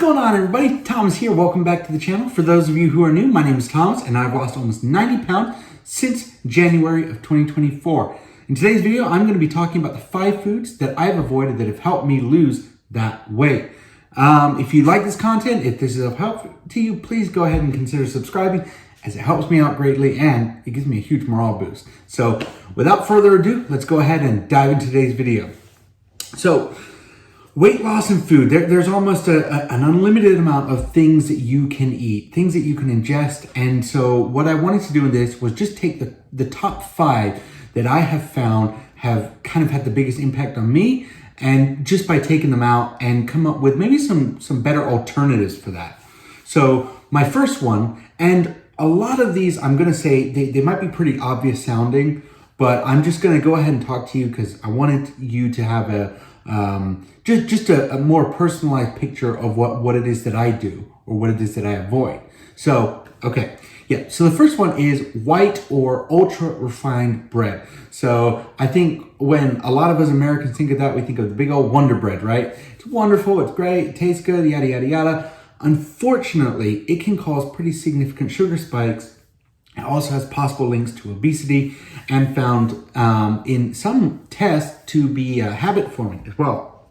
going on, everybody? Thomas here. Welcome back to the channel. For those of you who are new, my name is Thomas and I've lost almost 90 pounds since January of 2024. In today's video, I'm going to be talking about the 5 foods that I've avoided that have helped me lose that weight. If you like this content, if this is of help to you, please go ahead and consider subscribing, as it helps me out greatly and it gives me a huge morale boost. So without further ado, let's go ahead and dive into today's video. So weight loss and food, there's almost an unlimited amount of things that you can eat, things that you can ingest. And so what I wanted to do in this was just take the top 5 that I have found have kind of had the biggest impact on me, and just by taking them out and come up with maybe some better alternatives for that. So my first one, and a lot of these I'm gonna say they might be pretty obvious sounding, but I'm just gonna go ahead and talk to you because I wanted you to have a more personalized picture of what it is that I do or what it is that I avoid. So, okay. Yeah, so the first one is white or ultra refined bread. So I think when a lot of us Americans think of that, we think of the big old Wonder Bread, right? It's wonderful, it's great, it tastes good, yada, yada, yada. Unfortunately, it can cause pretty significant sugar spikes. It also has possible links to obesity and found in some tests to be habit forming as well.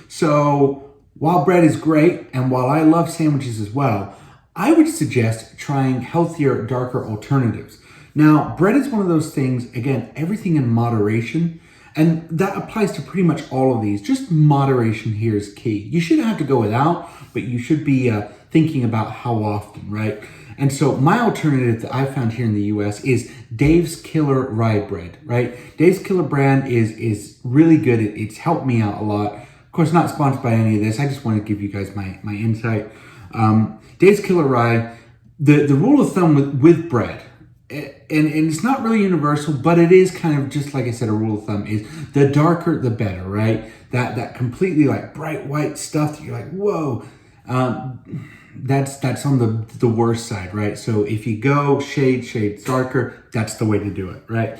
So while bread is great, and while I love sandwiches as well, I would suggest trying healthier, darker alternatives. Now, bread is one of those things, again, everything in moderation, and that applies to pretty much all of these. Just moderation here is key. You shouldn't have to go without, but you should be thinking about how often, right? And so my alternative that I found here in the US is Dave's Killer Rye Bread, right? Dave's Killer brand is really good. It's helped me out a lot. Of course, not sponsored by any of this. I just want to give you guys my insight. Dave's Killer Rye, the rule of thumb with bread, and it's not really universal, but it is kind of just like I said, a rule of thumb is the darker the better, right? That completely like bright white stuff that you're like, whoa, that's on the worst side, right? So if you go shades darker, that's the way to do it, right?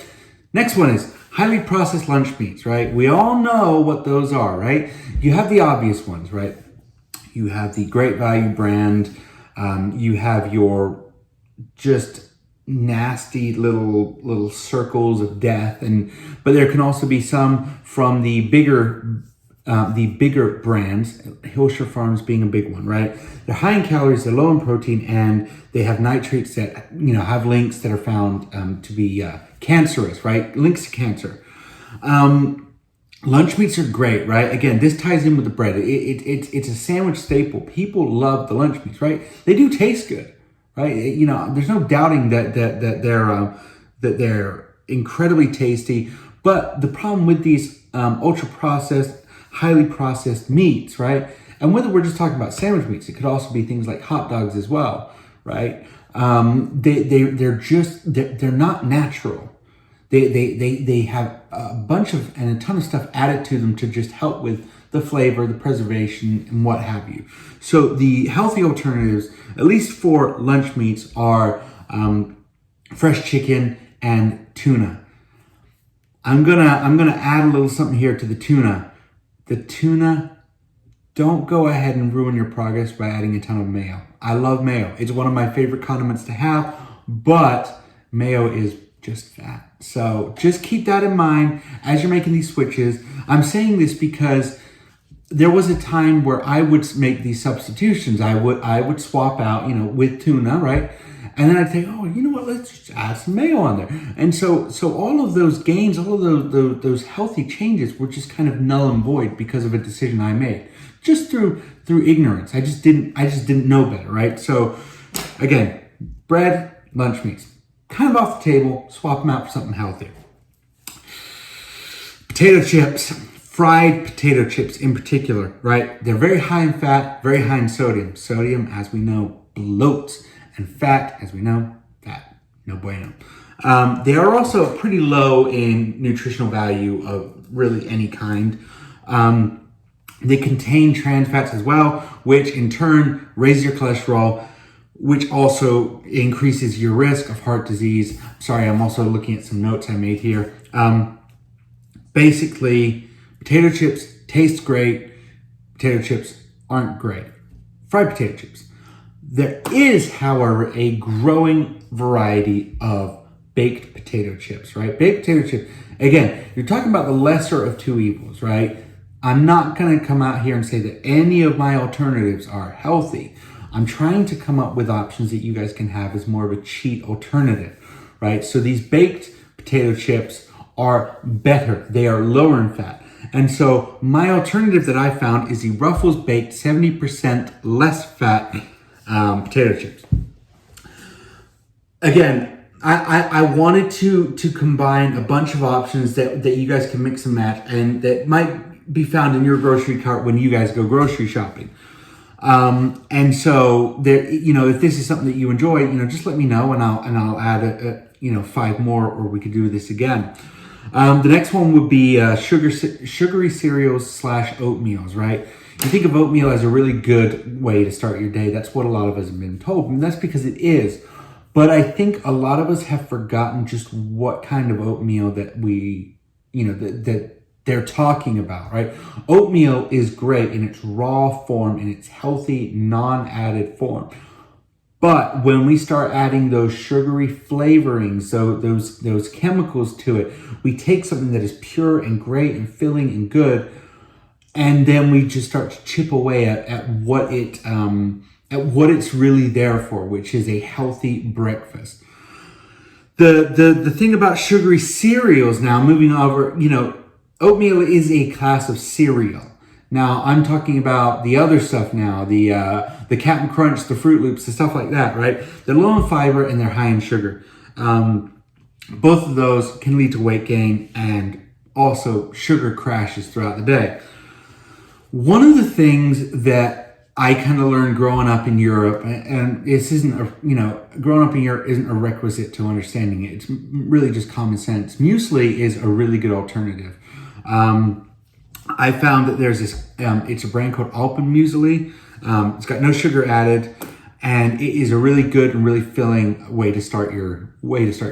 Next one is highly processed lunch meats, right? We all know what those are, right? You have the obvious ones, right? You have the Great Value brand. You have your just nasty little circles of death, but there can also be some from the bigger brands. Hillshire Farms being a big one, right? They're high in calories, they're low in protein, and they have nitrates that have links that are found to be cancerous, right? Links to cancer. Lunch meats are great, right? Again, this ties in with the bread. It's a sandwich staple. People love the lunch meats, right? They do taste good, right? There's no doubting that they're incredibly tasty. But the problem with these ultra processed, highly processed meats, right? And whether we're just talking about sandwich meats, it could also be things like hot dogs as well, right? They're not natural. They have a bunch of and a ton of stuff added to them to just help with the flavor, the preservation, and what have you. So the healthy alternatives, at least for lunch meats, are fresh chicken and tuna. I'm gonna add a little something here to the tuna. The tuna, don't go ahead and ruin your progress by adding a ton of mayo. I love mayo. It's one of my favorite condiments to have, but mayo is just fat. So just keep that in mind as you're making these switches. I'm saying this because there was a time where I would make these substitutions. I would swap out, with tuna, right? And then I'd think, oh, you know what? Let's just add some mayo on there. And so all of those gains, all of those healthy changes were just kind of null and void because of a decision I made, just through ignorance. I just didn't know better, right? So again, bread, lunch meats, kind of off the table, swap them out for something healthy. Potato chips, fried potato chips in particular, right? They're very high in fat, very high in sodium. Sodium, as we know, bloats. And fat, as we know, fat, no bueno. They are also pretty low in nutritional value of really any kind. They contain trans fats as well, which in turn raises your cholesterol, which also increases your risk of heart disease. Sorry, I'm also looking at some notes I made here. Basically, potato chips taste great. Potato chips aren't great. fried potato chips. There is, however, a growing variety of baked potato chips, right? Baked potato chips, again, you're talking about the lesser of two evils, right? I'm not going to come out here and say that any of my alternatives are healthy. I'm trying to come up with options that you guys can have as more of a cheat alternative, right? So these baked potato chips are better. They are lower in fat. And so my alternative that I found is the Ruffles Baked 70% less fat potato chips. Again, I wanted to combine a bunch of options that you guys can mix and match and that might be found in your grocery cart when you guys go grocery shopping. And so there, if this is something that you enjoy, just let me know and I'll add 5 more, or we could do this again. The next one would be sugary cereals / oatmeals, right? You think of oatmeal as a really good way to start your day. That's what a lot of us have been told, and that's because it is. But I think a lot of us have forgotten just what kind of oatmeal that that they're talking about, right? Oatmeal is great in its raw form, in its healthy, non-added form. But when we start adding those sugary flavorings, so those chemicals to it, we take something that is pure and great and filling and good, and then we just start to chip away at what it's really there for, which is a healthy breakfast. The thing about sugary cereals now, moving over, oatmeal is a class of cereal. Now, I'm talking about the other stuff now, the Cap'n Crunch, the Fruit Loops, the stuff like that, right? They're low in fiber and they're high in sugar. Both of those can lead to weight gain and also sugar crashes throughout the day. One of the things that I kind of learned growing up in Europe, and this isn't, growing up in Europe isn't a requisite to understanding it. It's really just common sense. Muesli is a really good alternative. I found that there's this, it's a brand called Alpenmuesli. It's got no sugar added, and it is a really good and really filling way to start your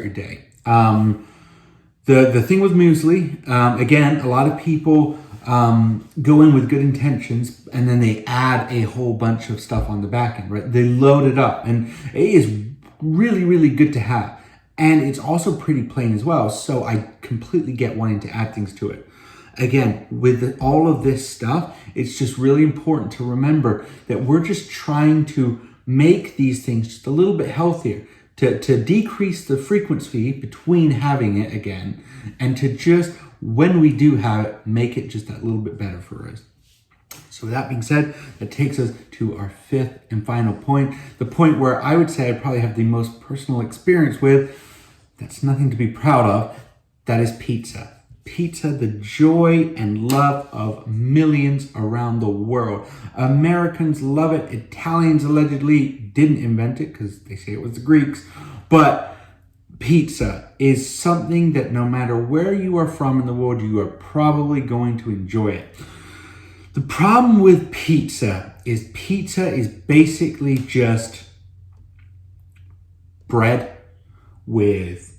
day. The thing with muesli, again, a lot of people go in with good intentions and then they add a whole bunch of stuff on the back end, right? They load it up, and it is really, really good to have. And it's also pretty plain as well, so I completely get wanting to add things to it. Again, with all of this stuff, it's just really important to remember that we're just trying to make these things just a little bit healthier, to decrease the frequency between having it again, and to just, when we do have it, make it just that little bit better for us. So with that being said, that takes us to our 5th and final point, the point where I would say I probably have the most personal experience with. That's nothing to be proud of. That is pizza. Pizza, the joy and love of millions around the world. Americans love it. Italians allegedly didn't invent it because they say it was the Greeks. But pizza is something that no matter where you are from in the world, you are probably going to enjoy it. The problem with pizza is basically just bread with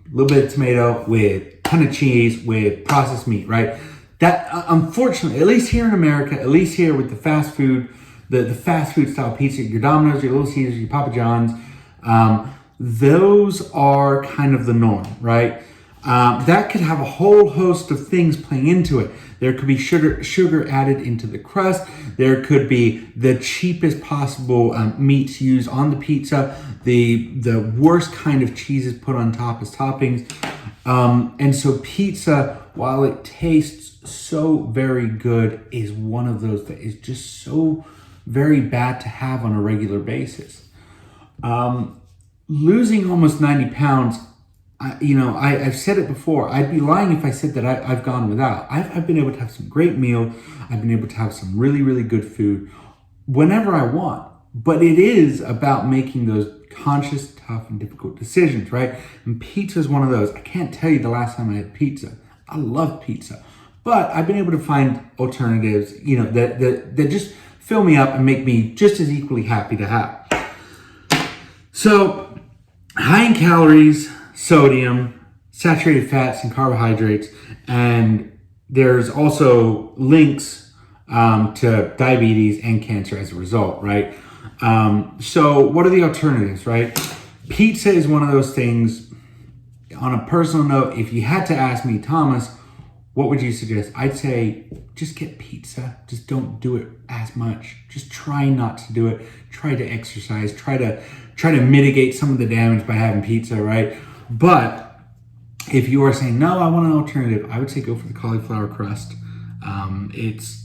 a little bit of tomato, with a ton of cheese, with processed meat, right? That, unfortunately, at least here in America, at least here with the fast food, the fast food style pizza, your Domino's, your Little Caesars, your Papa John's, those are kind of the norm, right? That could have a whole host of things playing into it. There could be sugar added into the crust. There could be the cheapest possible meats used on the pizza. The worst kind of cheeses put on top as toppings. And so pizza, while it tastes so very good, is one of those that is just so very bad to have on a regular basis. Losing almost 90 pounds, I've said it before. I'd be lying if I said that I've gone without. I've been able to have some great meal. I've been able to have some really, really good food whenever I want. But it is about making those conscious, tough, and difficult decisions, right? And pizza is one of those. I can't tell you the last time I had pizza. I love pizza. But I've been able to find alternatives, that just fill me up and make me just as equally happy to have. So, high in calories, sodium, saturated fats, and carbohydrates. And there's also links to diabetes and cancer as a result, right? So what are the alternatives, right? Pizza is one of those things. On a personal note, if you had to ask me, Thomas, what would you suggest? I'd say just get pizza. Just don't do it as much. Just try not to do it. Try to exercise. Try to mitigate some of the damage by having pizza, right? But if you are saying, no, I want an alternative, I would say go for the cauliflower crust. It's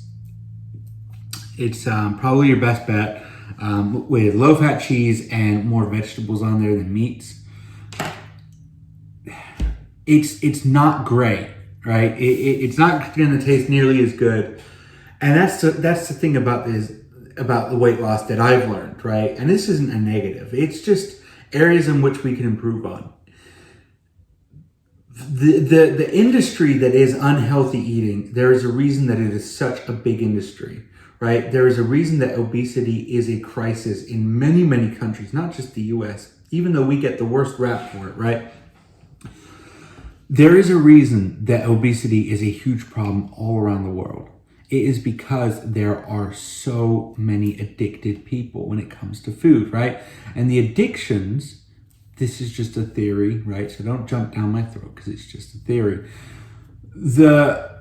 probably your best bet, with low-fat cheese and more vegetables on there than meats. It's not great, right? It's not going to taste nearly as good, and that's the thing about the weight loss that I've learned, right? And this isn't a negative. It's just areas in which we can improve on. The industry that is unhealthy eating, there is a reason that it is such a big industry, right? There is a reason that obesity is a crisis in many, many countries, not just the US, even though we get the worst rap for it, right? There is a reason that obesity is a huge problem all around the world. It is because there are so many addicted people when it comes to food, right? And the addictions, this is just a theory, right? So don't jump down my throat because it's just a theory. The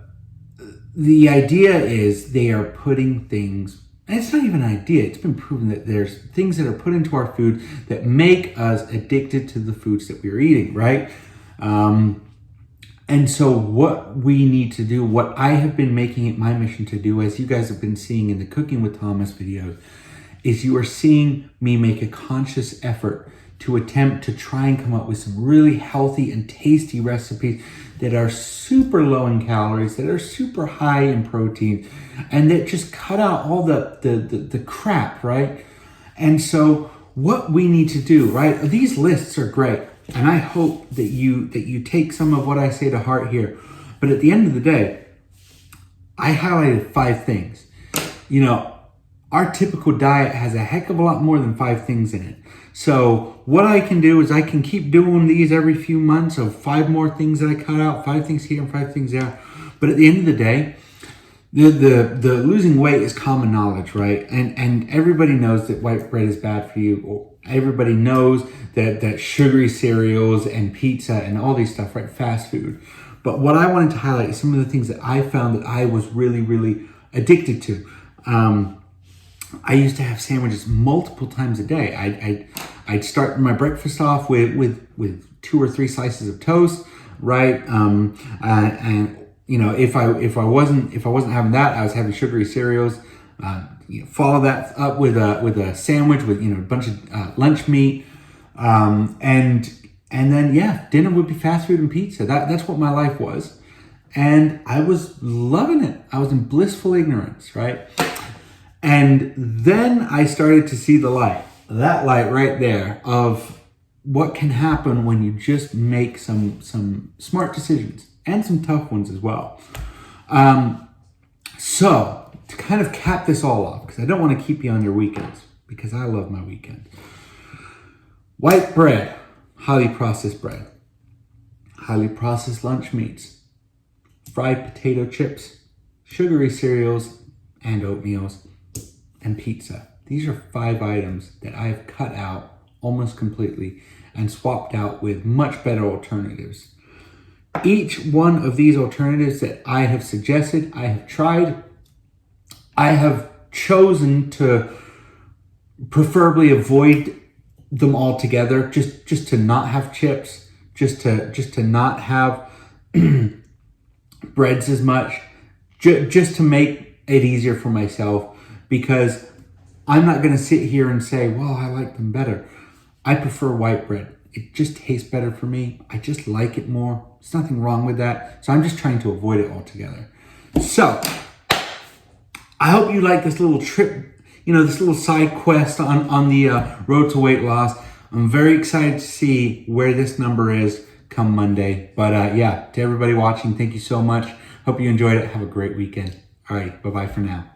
idea is they are putting things, and it's not even an idea, it's been proven that there's things that are put into our food that make us addicted to the foods that we're eating, right? And so what we need to do, what I have been making it my mission to do, as you guys have been seeing in the Cooking with Thomas videos, is you are seeing me make a conscious effort to attempt to try and come up with some really healthy and tasty recipes that are super low in calories, that are super high in protein, and that just cut out all the crap, right? And so what we need to do, right? These lists are great. And I hope that you take some of what I say to heart here. But at the end of the day, I highlighted 5 things. You know, our typical diet has a heck of a lot more than 5 things in it. So what I can do is I can keep doing these every few months of 5 more things that I cut out, 5 things here and 5 things there. But at the end of the day, the losing weight is common knowledge, right? And everybody knows that white bread is bad for you. Everybody knows that sugary cereals and pizza and all these stuff, right? Fast food. But what I wanted to highlight is some of the things that I found that I was really, really addicted to. I used to have sandwiches multiple times a day. I'd start my breakfast off with 2 or 3 slices of toast, right? And you know, if I wasn't having that, I was having sugary cereals. Follow that up with a sandwich with a bunch of lunch meat, and then dinner would be fast food and pizza. That's what my life was, and I was loving it. I was in blissful ignorance, right? And then I started to see the light, that light right there of what can happen when you just make some smart decisions and some tough ones as well. So to kind of cap this all off, because I don't want to keep you on your weekends, because I love my weekend. White bread, highly processed bread, highly processed lunch meats, fried potato chips, sugary cereals and oatmeals, and pizza. These are 5 items that I have cut out almost completely and swapped out with much better alternatives. Each one of these alternatives that I have suggested, I have tried. I have chosen to preferably avoid them altogether, just to not have chips, just to not have breads as much, just to make it easier for myself, because I'm not going to sit here and say, well, I like them better. I prefer white bread. It just tastes better for me. I just like it more. There's nothing wrong with that. So I'm just trying to avoid it altogether. So I hope you like this little trip, this little side quest on the road to weight loss. I'm very excited to see where this number is come Monday. But to everybody watching, thank you so much. Hope you enjoyed it. Have a great weekend. All right, bye-bye for now.